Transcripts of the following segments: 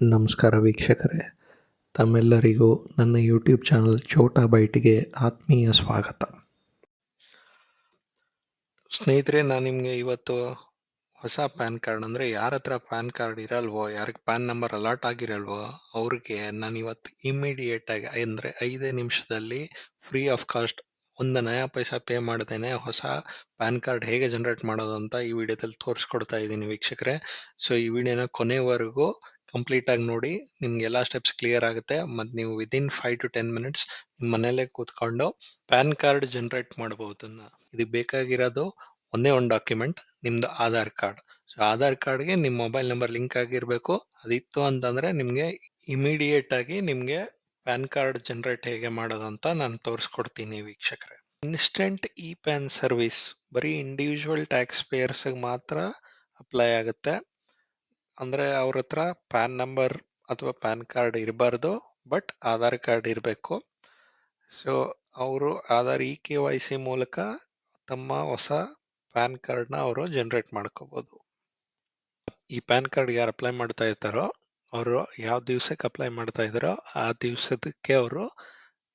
ನಮಸ್ಕಾರ ವೀಕ್ಷಕರೇ, ತಮ್ಮೆಲ್ಲರಿಗೂ ನನ್ನ ಯೂಟ್ಯೂಬ್ ಚಾನಲ್ ಛೋಟಾ ಬೈಟ್ಗೆ ಆತ್ಮೀಯ ಸ್ವಾಗತ. ಸ್ನೇಹಿತರೆ, ನಾನು ನಿಮಗೆ ಇವತ್ತು ಹೊಸ ಪ್ಯಾನ್ ಕಾರ್ಡ್ ಅಂದರೆ ಯಾರ ಹತ್ರ ಪ್ಯಾನ್ ಕಾರ್ಡ್ ಇರಲ್ವೋ, ಯಾರಿಗೆ ಪ್ಯಾನ್ ನಂಬರ್ ಅಲಾಟ್ ಆಗಿರಲ್ವೋ ಅವ್ರಿಗೆ ನಾನು ಇವತ್ತು ಇಮಿಡಿಯೇಟ್ ಆಗಿ ಅಂದರೆ 5 ನಿಮಿಷದಲ್ಲಿ ಫ್ರೀ ಆಫ್ ಕಾಸ್ಟ್ ಒಂದು ನಯಾ ಪೈಸಾ ಪೇ ಮಾಡ್ದೇನೆ ಹೊಸ ಪ್ಯಾನ್ ಕಾರ್ಡ್ ಹೇಗೆ ಜನರೇಟ್ ಮಾಡೋದು ಅಂತ ಈ ವಿಡಿಯೋದಲ್ಲಿ ತೋರಿಸ್ಕೊಡ್ತಾ ಇದ್ದೀನಿ ವೀಕ್ಷಕರೇ. ಸೊ ಈ ವಿಡಿಯೋನ ಕೊನೆವರೆಗೂ ಕಂಪ್ಲೀಟ್ ಆಗಿ ನೋಡಿ, ನಿಮ್ಗೆ ಎಲ್ಲಾ ಸ್ಟೆಪ್ಸ್ ಕ್ಲಿಯರ್ ಆಗುತ್ತೆ. ಮತ್ತು ನೀವು ವಿದಿನ್ 5 to 10 minutes ನಿಮ್ಮ ಮನೇಲೆ ಕೂತ್ಕೊಂಡು ಪ್ಯಾನ್ ಕಾರ್ಡ್ ಜನರೇಟ್ ಮಾಡಬಹುದು. ಇದಕ್ಕೆ ಬೇಕಾಗಿರೋದು ಒಂದೇ ಒಂದು ಡಾಕ್ಯುಮೆಂಟ್, ನಿಮ್ದು ಆಧಾರ್ ಕಾರ್ಡ್. ಸೊ ಆಧಾರ್ ಕಾರ್ಡ್ಗೆ ನಿಮ್ಮ ಮೊಬೈಲ್ ನಂಬರ್ ಲಿಂಕ್ ಆಗಿರ್ಬೇಕು. ಅದಿತ್ತು ಅಂತಂದ್ರೆ ನಿಮ್ಗೆ ಇಮಿಡಿಯೇಟ್ ಆಗಿ ನಿಮ್ಗೆ ಪ್ಯಾನ್ ಕಾರ್ಡ್ ಜನರೇಟ್ ಹೇಗೆ ಮಾಡೋದು ಅಂತ ನಾನು ತೋರಿಸ್ಕೊಡ್ತೀನಿ ವೀಕ್ಷಕರೇ. ಇನ್ಸ್ಟೆಂಟ್ ePAN ಸರ್ವಿಸ್ ಬರೀ ಇಂಡಿವಿಜುವಲ್ ಟ್ಯಾಕ್ಸ್ ಪೇಯರ್ಸ್ ಮಾತ್ರ ಅಪ್ಲೈ ಆಗುತ್ತೆ. ಅಂದ್ರೆ ಅವ್ರ ಹತ್ರ ಪ್ಯಾನ್ ನಂಬರ್ ಅಥವಾ ಪ್ಯಾನ್ ಕಾರ್ಡ್ ಇರಬಾರ್ದು, ಬಟ್ ಆಧಾರ್ ಕಾರ್ಡ್ ಇರಬೇಕು. ಸೊ ಅವರು ಆಧಾರ್ eKYC ಮೂಲಕ ತಮ್ಮ ಹೊಸ ಪ್ಯಾನ್ ಕಾರ್ಡ್ ನ ಅವರು ಜನರೇಟ್ ಮಾಡ್ಕೋಬಹುದು. ಈ ಪ್ಯಾನ್ ಕಾರ್ಡ್ ಯಾರು ಅಪ್ಲೈ ಮಾಡ್ತಾ ಇರ್ತಾರೋ ಅವರು ಯಾವ ದಿವಸಕ್ಕೆ ಅಪ್ಲೈ ಮಾಡ್ತಾ ಇದ್ದಾರೋ ಆ ದಿವಸಕ್ಕೆ ಅವರು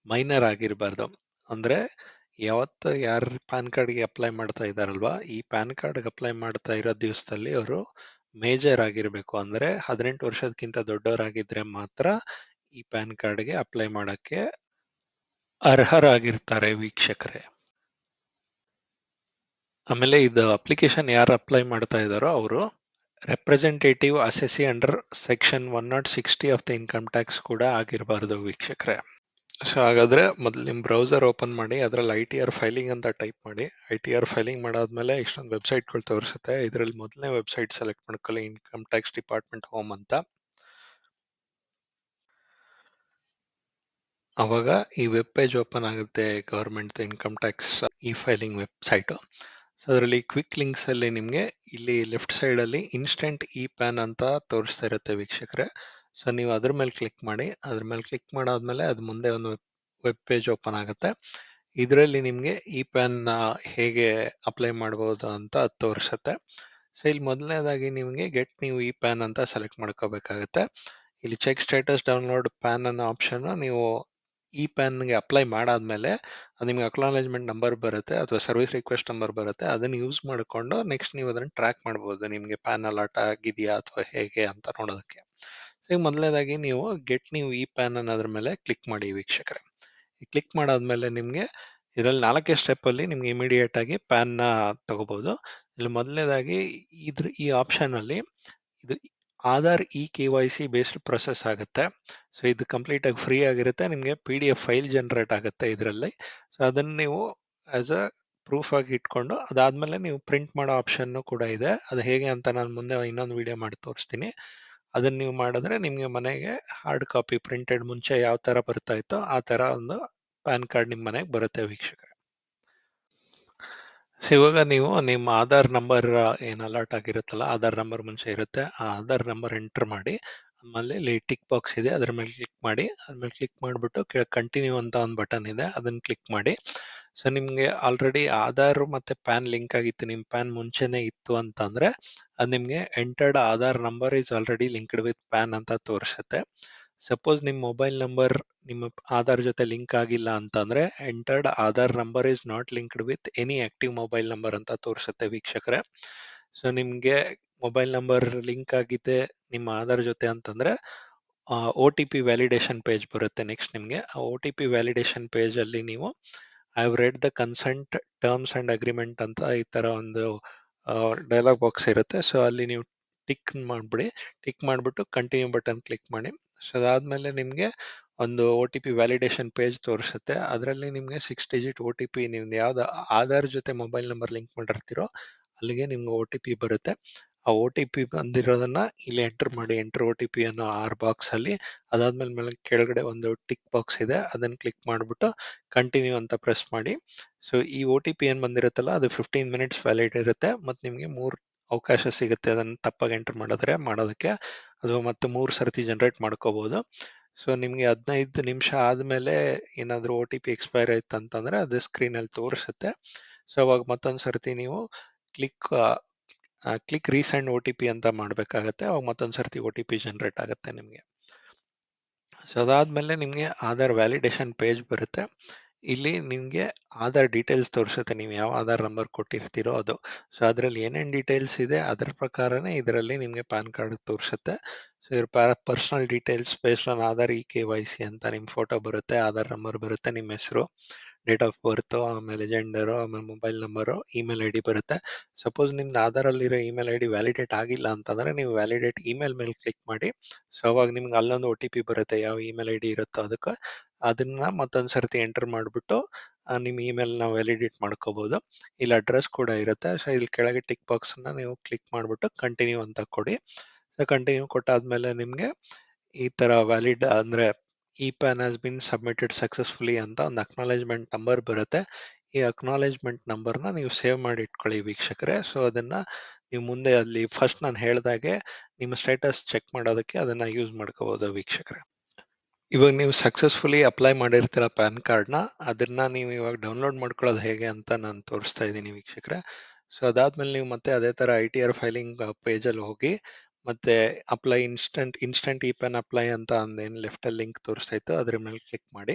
ಮೈನರ್ ಆಗಿರಬಾರ್ದು. ಅಂದ್ರೆ ಯಾವತ್ತು ಯಾರು ಪ್ಯಾನ್ ಕಾರ್ಡ್ಗೆ ಅಪ್ಲೈ ಮಾಡ್ತಾ ಇದ್ದಾರಲ್ವಾ, ಈ ಪ್ಯಾನ್ ಕಾರ್ಡ್ಗೆ ಅಪ್ಲೈ ಮಾಡ್ತಾ ಇರೋ ದಿವಸದಲ್ಲಿ ಅವರು ಮೇಜರ್ ಆಗಿರ್ಬೇಕು. ಅಂದ್ರೆ 18 ವರ್ಷದಕ್ಕಿಂತ ದೊಡ್ಡವರಾಗಿದ್ರೆ ಮಾತ್ರ ಈ ಪ್ಯಾನ್ ಕಾರ್ಡ್ಗೆ ಅಪ್ಲೈ ಮಾಡಕ್ಕೆ ಅರ್ಹರಾಗಿರ್ತಾರೆ ವೀಕ್ಷಕರೇ. ಆಮೇಲೆ ಇದು ಅಪ್ಲಿಕೇಶನ್ ಯಾರು ಅಪ್ಲೈ ಮಾಡ್ತಾ ಇದ್ದಾರೋ ಅವರು Representative Assessee under section 160 of the income tax ಕೂಡ ಆಗಿರಬಾರ್ದು ವೀಕ್ಷಕರೇ. ಸೊ ಹಾಗಾದ್ರೆ ಮೊದಲು ನಿಮ್ಮ ಬ್ರೌಸರ್ ಓಪನ್ ಮಾಡಿ, ಅದರಲ್ಲಿ ITR ಫೈಲಿಂಗ್ ಅಂತ ಟೈಪ್ ಮಾಡಿ. ITR ಫೈಲಿಂಗ್ ಮಾಡಾದ್ಮೇಲೆ ಇಷ್ಟೊಂದು ವೆಬ್ಸೈಟ್ಗಳು ತೋರಿಸುತ್ತೆ. ಇದರಲ್ಲಿ ಮೊದಲನೇ ವೆಬ್ಸೈಟ್ ಸೆಲೆಕ್ಟ್ ಮಾಡ್ಕೊಳ್ಳಿ, ಇನ್ಕಮ್ ಟ್ಯಾಕ್ಸ್ ಡಿಪಾರ್ಟ್ಮೆಂಟ್ ಹೋಮ್ ಅಂತ. ಅವಾಗ ಈ ವೆಬ್ ಪೇಜ್ ಓಪನ್ ಆಗುತ್ತೆ, government income tax E filing website. So ಅದರಲ್ಲಿ ಕ್ವಿಕ್ ಲಿಂಕ್ಸ್ ಅಲ್ಲಿ ನಿಮ್ಗೆ ಇಲ್ಲಿ ಲೆಫ್ಟ್ ಸೈಡ್ ಅಲ್ಲಿ ಇನ್ಸ್ಟೆಂಟ್ ePAN ಅಂತ ತೋರಿಸ್ತಾ ಇರುತ್ತೆ ವೀಕ್ಷಕರೇ. ಸೊ ನೀವು ಅದ್ರ ಮೇಲೆ ಕ್ಲಿಕ್ ಮಾಡಿ. ಅದ್ರ ಮೇಲೆ ಕ್ಲಿಕ್ ಮಾಡಾದ್ಮೇಲೆ ಅದು ಮುಂದೆ ಒಂದು ವೆಬ್ ಪೇಜ್ ಓಪನ್ ಆಗುತ್ತೆ. ಇದರಲ್ಲಿ ನಿಮ್ಗೆ ePAN ಹೇಗೆ ಅಪ್ಲೈ ಮಾಡಬಹುದು ಅಂತ ತೋರಿಸುತ್ತೆ. ಸೊ ಇಲ್ಲಿ ಮೊದಲನೇದಾಗಿ ನಿಮ್ಗೆ ಗೆಟ್ ನ್ಯೂ ePAN ಅಂತ ಸೆಲೆಕ್ಟ್ ಮಾಡ್ಕೋಬೇಕಾಗುತ್ತೆ. ಇಲ್ಲಿ ಚೆಕ್ ಸ್ಟೇಟಸ್ ಡೌನ್ಲೋಡ್ ಪ್ಯಾನ್ ಅನ್ನೋ ಆಪ್ಷನ್ ನೀವು ePAN ಗೆ ಅಪ್ಲೈ ಮಾಡಾದ್ಮೇಲೆ ನಿಮ್ಗೆ ಅಕ್ನಾಲೇಜ್ಮೆಂಟ್ ನಂಬರ್ ಬರುತ್ತೆ ಅಥವಾ ಸರ್ವಿಸ್ ರಿಕ್ವೆಸ್ಟ್ ನಂಬರ್ ಬರುತ್ತೆ. ಅದನ್ನ ಯೂಸ್ ಮಾಡಿಕೊಂಡು ನೆಕ್ಸ್ಟ್ ನೀವು ಅದನ್ನ ಟ್ರ್ಯಾಕ್ ಮಾಡಬಹುದು, ನಿಮ್ಗೆ ಪ್ಯಾನ್ ಅಲಾಟ್ ಆಗಿದೆಯಾ ಅಥವಾ ಹೇಗೆ ಅಂತ ನೋಡೋದಕ್ಕೆ. ಈಗ ಮೊದಲನೇದಾಗಿ ನೀವು ಗೆಟ್ ನ್ಯೂ ePAN ಅನ್ನೋದ್ರ ಮೇಲೆ ಕ್ಲಿಕ್ ಮಾಡಿ ವೀಕ್ಷಕರೇ. ಕ್ಲಿಕ್ ಮಾಡಾದ್ಮೇಲೆ ನಿಮ್ಗೆ ಇದರಲ್ಲಿ 4 ಸ್ಟೆಪ್ ಅಲ್ಲಿ ನಿಮ್ಗೆ ಇಮಿಡಿಯೇಟ್ ಆಗಿ ಪ್ಯಾನ್ ನ ತಗೋಬಹುದು. ಇಲ್ಲಿ ಮೊದಲನೇದಾಗಿ ಈ ಆಪ್ಷನ್ ಅಲ್ಲಿ ಇದು ಆಧಾರ್ eKYC ಬೇಸ್ಡ್ ಪ್ರೊಸೆಸ್ ಆಗುತ್ತೆ. ಸೊ ಇದು ಕಂಪ್ಲೀಟ್ ಆಗಿ ಫ್ರೀ ಆಗಿರುತ್ತೆ. ನಿಮ್ಗೆ PDF ಫೈಲ್ ಜನರೇಟ್ ಆಗುತ್ತೆ ಇದರಲ್ಲಿ. ಸೊ ಅದನ್ನ ನೀವು ಆಸ್ ಅ ಪ್ರೂಫ್ ಆಗಿ ಇಟ್ಕೊಂಡು ಅದಾದ್ಮೇಲೆ ನೀವು ಪ್ರಿಂಟ್ ಮಾಡೋ ಆಪ್ಷನ್ ಕೂಡ ಇದೆ. ಅದು ಹೇಗೆ ಅಂತ ನಾನು ಮುಂದೆ ಇನ್ನೊಂದು ವಿಡಿಯೋ ಮಾಡಿ ತೋರಿಸ್ತೀನಿ. ಅದನ್ನ ನೀವು ಮಾಡಿದ್ರೆ ನಿಮ್ಗೆ ಮನೆಗೆ ಹಾರ್ಡ್ ಕಾಪಿ ಪ್ರಿಂಟೆಡ್ ಮುಂಚೆ ಯಾವ ತರ ಬರ್ತಾ ಇತ್ತೋ ಆ ತರ ಒಂದು ಪ್ಯಾನ್ ಕಾರ್ಡ್ ನಿಮ್ ಮನೆಗೆ ಬರುತ್ತೆ ವೀಕ್ಷಕರೇ. ಸೊ ಇವಾಗ ನೀವು ನಿಮ್ಮ ಆಧಾರ್ ನಂಬರ್ ಏನ್ ಅಲಾಟ್ ಆಗಿರುತ್ತಲ್ಲ, ಆಧಾರ್ ನಂಬರ್ ಮುಂಚೆ ಇರುತ್ತೆ, ಆ ಆಧಾರ್ ನಂಬರ್ ಎಂಟರ್ ಮಾಡಿ. ಆಮೇಲೆ ಇಲ್ಲಿ ಟಿಕ್ ಬಾಕ್ಸ್ ಇದೆ, ಅದ್ರ ಮೇಲೆ ಕ್ಲಿಕ್ ಮಾಡಿ. ಅದ್ಮೇಲೆ ಕ್ಲಿಕ್ ಮಾಡಿಬಿಟ್ಟು ಕೆಳಗೆ ಕಂಟಿನ್ಯೂ ಅಂತ ಒಂದು ಬಟನ್ ಇದೆ, ಅದನ್ನ ಕ್ಲಿಕ್ ಮಾಡಿ. ಸೊ ನಿಮ್ಗೆ ಆಲ್ರೆಡಿ ಆಧಾರ್ ಮತ್ತೆ ಪ್ಯಾನ್ ಲಿಂಕ್ ಆಗಿತ್ತು, ನಿಮ್ ಪ್ಯಾನ್ ಮುಂಚೆನೆ ಇತ್ತು ಅಂತಂದ್ರೆ ಅದು ನಿಮ್ಗೆ entered Aadhaar number is already linked with PAN ಅಂತ ತೋರಿಸುತ್ತೆ. ಸಪೋಸ್ ನಿಮ್ ಮೊಬೈಲ್ ನಂಬರ್ ನಿಮ್ಮ ಆಧಾರ್ ಜೊತೆ ಲಿಂಕ್ ಆಗಿಲ್ಲ ಅಂತಂದ್ರೆ entered Aadhaar number is not linked with any active mobile number ಅಂತ ತೋರಿಸುತ್ತೆ ವೀಕ್ಷಕರೇ. ಸೊ ನಿಮ್ಗೆ ಮೊಬೈಲ್ ನಂಬರ್ ಲಿಂಕ್ ಆಗಿದೆ ನಿಮ್ಮ ಆಧಾರ್ ಜೊತೆ ಅಂತಂದ್ರೆ OTP ವ್ಯಾಲಿಡೇಷನ್ ಪೇಜ್ ಬರುತ್ತೆ. ನೆಕ್ಸ್ಟ್ ನಿಮ್ಗೆ ಆ OTP ವ್ಯಾಲಿಡೇಷನ್ ಪೇಜ್ ಅಲ್ಲಿ ನೀವು I have read the consent terms and agreement ಅಂತ ಈ ತರ ಒಂದು ಡೈಲಾಗ್ ಬಾಕ್ಸ್ ಇರುತ್ತೆ. ಸೊ ಅಲ್ಲಿ ನೀವು ಟಿಕ್ ಮಾಡ್ಬಿಡಿ. ಟಿಕ್ ಮಾಡ್ಬಿಟ್ಟು ಕಂಟಿನ್ಯೂ ಬಟನ್ ಕ್ಲಿಕ್ ಮಾಡಿ. ಸೊ ಅದಾದ್ಮೇಲೆ ನಿಮ್ಗೆ ಒಂದು OTP ವ್ಯಾಲಿಡೇಷನ್ ಪೇಜ್ ತೋರಿಸುತ್ತೆ. ಅದರಲ್ಲಿ ನಿಮ್ಗೆ 6 ಡಿಜಿಟ್ OTP ನಿಮ್ದು ಯಾವ್ದು ಆಧಾರ್ ಜೊತೆ ಮೊಬೈಲ್ ನಂಬರ್ ಲಿಂಕ್ ಮಾಡಿರ್ತೀರೋ ಅಲ್ಲಿಗೆ ನಿಮ್ಗೆ OTP ಬರುತ್ತೆ. ಆ OTP ಬಂದಿರೋದನ್ನ ಇಲ್ಲಿ ಎಂಟರ್ ಮಾಡಿ, ಎಂಟರ್ OTP ಅನ್ನೋ ಬಾಕ್ಸ್ ಅಲ್ಲಿ. ಅದಾದ್ಮೇಲೆ ಕೆಳಗಡೆ ಒಂದು ಟಿಕ್ ಬಾಕ್ಸ್ ಇದೆ, ಅದನ್ನ ಕ್ಲಿಕ್ ಮಾಡ್ಬಿಟ್ಟು ಕಂಟಿನ್ಯೂ ಅಂತ ಪ್ರೆಸ್ ಮಾಡಿ. ಸೊ ಈ OTP ಏನ್ ಬಂದಿರುತ್ತಲ್ಲ ಅದು 15 ಮಿನಿಟ್ಸ್ ವ್ಯಾಲಿಡ್ ಇರುತ್ತೆ. ಮತ್ತೆ ನಿಮ್ಗೆ 3 ಅವಕಾಶ ಸಿಗುತ್ತೆ ಅದನ್ನ ತಪ್ಪಾಗಿ ಎಂಟರ್ ಮಾಡೋದಕ್ಕೆ, ಅಥವಾ ಮತ್ತೆ 3 ಸರ್ತಿ ಜನರೇಟ್ ಮಾಡ್ಕೋಬಹುದು. ಸೊ ನಿಮ್ಗೆ 15 ನಿಮಿಷ ಆದ್ಮೇಲೆ ಏನಾದ್ರು OTP ಎಕ್ಸ್ಪೈರ್ ಆಯ್ತು ಅಂತಂದ್ರೆ ಅದು ಸ್ಕ್ರೀನ್ ಅಲ್ಲಿ ತೋರಿಸುತ್ತೆ. ಸೊ ಅವಾಗ ಮತ್ತೊಂದ್ ಸರ್ತಿ ನೀವು ಕ್ಲಿಕ್ ಕ್ಲಿಕ್ ರೀಸೆಂಡ್ OTP ಅಂತ ಮಾಡಬೇಕಾಗತ್ತೆ. ಅವಾಗ ಮತ್ತೊಂದು ಸರ್ತಿ OTP ಜನರೇಟ್ ಆಗುತ್ತೆ ನಿಮಗೆ. ಸೊ ಅದಾದ್ಮೇಲೆ ನಿಮಗೆ ಆಧಾರ್ ವ್ಯಾಲಿಡೇಷನ್ ಪೇಜ್ ಬರುತ್ತೆ. ಇಲ್ಲಿ ನಿಮಗೆ ಆಧಾರ್ ಡೀಟೇಲ್ಸ್ ತೋರಿಸುತ್ತೆ, ನೀವು ಯಾವ ಆಧಾರ್ ನಂಬರ್ ಕೊಟ್ಟಿರ್ತೀರೋ ಅದು. ಸೊ ಅದರಲ್ಲಿ ಏನೇನು ಡೀಟೇಲ್ಸ್ ಇದೆ ಅದರ ಪ್ರಕಾರನೇ ಇದರಲ್ಲಿ ನಿಮಗೆ ಪ್ಯಾನ್ ಕಾರ್ಡ್ ತೋರಿಸುತ್ತೆ. ಸೊ ಇದ್ರ personal details based on Aadhaar eKYC ಅಂತ ನಿಮ್ಮ ಫೋಟೋ ಬರುತ್ತೆ, ಆಧಾರ್ ನಂಬರ್ ಬರುತ್ತೆ, ನಿಮ್ಮ ಹೆಸರು, ಡೇಟ್ ಆಫ್ ಬರ್ತು, ಆಮೇಲೆ ಜೆಂಡರು, ಆಮೇಲೆ ಮೊಬೈಲ್ ನಂಬರು, ಇಮೇಲ್ ID ಬರುತ್ತೆ. ಸಪೋಸ್ ನಿಮ್ದು ಆಧಾರಲ್ಲಿರೋ ಇಮೇಲ್ ID ವ್ಯಾಲಿಡೇಟ್ ಆಗಿಲ್ಲ ಅಂತಂದರೆ ನೀವು ವ್ಯಾಲಿಡೇಟ್ ಇಮೇಲ್ ಮೇಲೆ ಕ್ಲಿಕ್ ಮಾಡಿ. ಸೊ ಅವಾಗ ನಿಮ್ಗೆ ಅಲ್ಲೊಂದು OTP ಬರುತ್ತೆ, ಯಾವ ಇಮೇಲ್ ID ಇರುತ್ತೋ ಅದಕ್ಕೆ. ಅದನ್ನ ಮತ್ತೊಂದು ಸರ್ತಿ ಎಂಟರ್ ಮಾಡಿಬಿಟ್ಟು ನಿಮ್ಮ ಇಮೇಲ್ನ ವ್ಯಾಲಿಡೇಟ್ ಮಾಡ್ಕೋಬೋದು. ಇಲ್ಲಿ ಅಡ್ರೆಸ್ ಕೂಡ ಇರುತ್ತೆ. ಸೊ ಇಲ್ಲಿ ಕೆಳಗೆ ಟಿಕ್ ಬಾಕ್ಸನ್ನ ನೀವು ಕ್ಲಿಕ್ ಮಾಡಿಬಿಟ್ಟು ಕಂಟಿನ್ಯೂ ಅಂತ ಕೊಡಿ. ಸೊ ಕಂಟಿನ್ಯೂ ಕೊಟ್ಟಾದ್ಮೇಲೆ ನಿಮಗೆ ಈ ಥರ ವ್ಯಾಲಿಡ್ ಅಂದರೆ ePAN has been submitted successfully ಅಂತ ಒಂದು ಅಕ್ನಾಲೇಜ್ಮೆಂಟ್ ನಂಬರ್ ಬರುತ್ತೆ. ಈ ಅಕ್ನಾಲೇಜ್ಮೆಂಟ್ ನಂಬರ್ನ ನೀವು ಸೇವ್ ಮಾಡಿ ಇಟ್ಕೊಳ್ಳಿ ವೀಕ್ಷಕರೇ. ಸೊ ಅದನ್ನ ನೀವು ಮುಂದೆ ಅಲ್ಲಿ ಫಸ್ಟ್ ನಾನು ಹೇಳ್ದಾಗೆ ನಿಮ್ಮ ಸ್ಟೇಟಸ್ ಚೆಕ್ ಮಾಡೋದಕ್ಕೆ ಅದನ್ನ ಯೂಸ್ ಮಾಡ್ಕೋಬಹುದು ವೀಕ್ಷಕರೇ. ಇವಾಗ ನೀವು ಸಕ್ಸಸ್ಫುಲಿ ಅಪ್ಲೈ ಮಾಡಿರ್ತೀರ ಪ್ಯಾನ್ ಕಾರ್ಡ್ನ, ಅದನ್ನ ನೀವು ಇವಾಗ ಡೌನ್ಲೋಡ್ ಮಾಡ್ಕೊಳ್ಳೋದು ಹೇಗೆ ಅಂತ ನಾನು ತೋರಿಸ್ತಾ ಇದ್ದೀನಿ ವೀಕ್ಷಕರೇ. ಸೊ ಅದಾದ್ಮೇಲೆ ನೀವು ಮತ್ತೆ ಅದೇ ಥರ ITR ಫೈಲಿಂಗ್ ಪೇಜಲ್ಲಿ ಹೋಗಿ ಮತ್ತೆ ಅಪ್ಲೈ ಇನ್ಸ್ಟೆಂಟ್ ePAN ಅಪ್ಲೈ ಅಂತ ಅಂದೇನು ಲೆಫ್ಟಲ್ಲಿ ಲಿಂಕ್ ತೋರಿಸ್ತಾ ಇತ್ತು ಅದ್ರ ಮೇಲೆ ಕ್ಲಿಕ್ ಮಾಡಿ.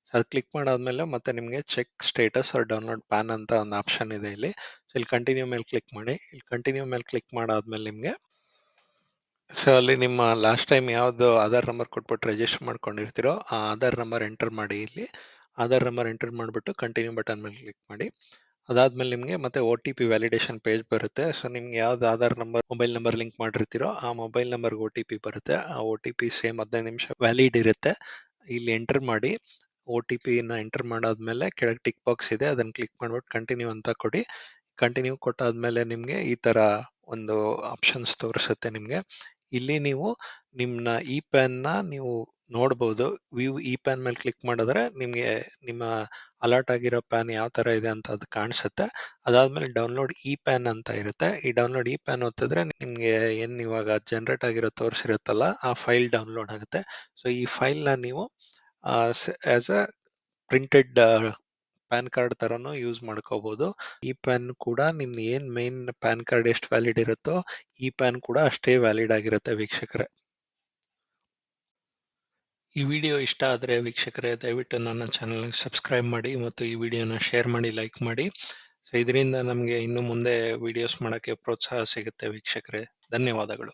ಸೊ ಅದು ಕ್ಲಿಕ್ ಮಾಡಾದ್ಮೇಲೆ ಮತ್ತೆ ನಿಮಗೆ check status or download PAN ಅಂತ ಒಂದು ಆಪ್ಷನ್ ಇದೆ ಇಲ್ಲಿ. ಸೊ ಇಲ್ಲಿ ಕಂಟಿನ್ಯೂ ಮೇಲೆ ಕ್ಲಿಕ್ ಮಾಡಿ. ಇಲ್ಲಿ ಕಂಟಿನ್ಯೂ ಮೇಲೆ ಕ್ಲಿಕ್ ಮಾಡಾದ್ಮೇಲೆ ನಿಮಗೆ ಸೊ ಅಲ್ಲಿ ನಿಮ್ಮ ಲಾಸ್ಟ್ ಟೈಮ್ ಯಾವ್ದು ಆಧಾರ್ ನಂಬರ್ ಕೊಟ್ಬಿಟ್ಟು ರಿಜಿಸ್ಟರ್ ಮಾಡ್ಕೊಂಡಿರ್ತೀರೋ ಆ ಆಧಾರ್ ನಂಬರ್ ಎಂಟರ್ ಮಾಡಿ. ಇಲ್ಲಿ ಆಧಾರ್ ನಂಬರ್ ಎಂಟರ್ ಮಾಡಿಬಿಟ್ಟು ಕಂಟಿನ್ಯೂ ಬಟನ್ ಮೇಲೆ ಕ್ಲಿಕ್ ಮಾಡಿ. ಅದಾದ್ಮೇಲೆ ನಿಮಗೆ ಮತ್ತೆ OTP ವ್ಯಾಲಿಡೇಷನ್ ಪೇಜ್ ಬರುತ್ತೆ. ಸೊ ನಿಮ್ಗೆ ಯಾವ್ದು Aadhaar number mobile number link ಮಾಡಿರ್ತೀರೋ ಆ ಮೊಬೈಲ್ ನಂಬರ್ಗೆ OTP ಬರುತ್ತೆ. ಆ OTP ಸೇಮ್ 15 ನಿಮಿಷ ವ್ಯಾಲಿಡ್ ಇರುತ್ತೆ. ಇಲ್ಲಿ ಎಂಟರ್ ಮಾಡಿ. OTPನ ಎಂಟರ್ ಮಾಡಾದ್ಮೇಲೆ ಕೆಳಗೆ ಟಿಕ್ ಬಾಕ್ಸ್ ಇದೆ, ಅದನ್ನ ಕ್ಲಿಕ್ ಮಾಡ್ಬಿಟ್ಟು ಕಂಟಿನ್ಯೂ ಅಂತ ಕೊಡಿ. ಕಂಟಿನ್ಯೂ ಕೊಟ್ಟಾದ್ಮೇಲೆ ನಿಮಗೆ ಈ ತರ ಒಂದು ಆಪ್ಷನ್ಸ್ ತೋರಿಸುತ್ತೆ ನಿಮಗೆ. ಇಲ್ಲಿ ನೀವು ನಿಮ್ಮ ePAN ನೀವು ನೋಡ್ಬೋದು. ವ್ಯೂ ePAN ಮೇಲೆ ಕ್ಲಿಕ್ ಮಾಡಿದ್ರೆ ನಿಮಗೆ ನಿಮ್ಮ ಅಲಾಟ್ ಆಗಿರೋ ಪ್ಯಾನ್ ಯಾವ ತರ ಇದೆ ಅಂತ ಅದು ಕಾಣಿಸುತ್ತೆ. ಅದಾದ್ಮೇಲೆ ಡೌನ್ಲೋಡ್ ePAN ಅಂತ ಇರುತ್ತೆ. ಈ ಡೌನ್ಲೋಡ್ ePAN ಒತ್ತಿದ್ರೆ ನಿಮ್ಗೆ ಏನ್ ಇವಾಗ ಜನರೇಟ್ ಆಗಿರೋ ತೋರಿಸಿರುತ್ತಲ್ಲ ಆ ಫೈಲ್ ಡೌನ್ಲೋಡ್ ಆಗುತ್ತೆ. ಸೊ ಈ ಫೈಲ್ನ ನೀವು as a printed PAN card ತರನು ಯೂಸ್ ಮಾಡ್ಕೋಬಹುದು. ePAN ಕೂಡ ನಿಮ್ ಏನ್ ಮೇನ್ ಪ್ಯಾನ್ ಕಾರ್ಡ್ ಎಷ್ಟು ವ್ಯಾಲಿಡ್ ಇರುತ್ತೋ ePAN ಕೂಡ ಅಷ್ಟೇ ವ್ಯಾಲಿಡ್ ಆಗಿರುತ್ತೆ ವೀಕ್ಷಕರೇ. ಈ ವಿಡಿಯೋ ಇಷ್ಟ ಆದರೆ ವೀಕ್ಷಕರೇ ದಯವಿಟ್ಟು ನನ್ನ ಚಾನಲ್ಗೆ ಸಬ್ಸ್ಕ್ರೈಬ್ ಮಾಡಿ ಮತ್ತು ಈ ವಿಡಿಯೋನ ಶೇರ್ ಮಾಡಿ, ಲೈಕ್ ಮಾಡಿ. ಸೊ ಇದರಿಂದ ನಮಗೆ ಇನ್ನು ಮುಂದೆ ವಿಡಿಯೋಸ್ ಮಾಡೋಕ್ಕೆ ಪ್ರೋತ್ಸಾಹ ಸಿಗುತ್ತೆ ವೀಕ್ಷಕರೇ. ಧನ್ಯವಾದಗಳು.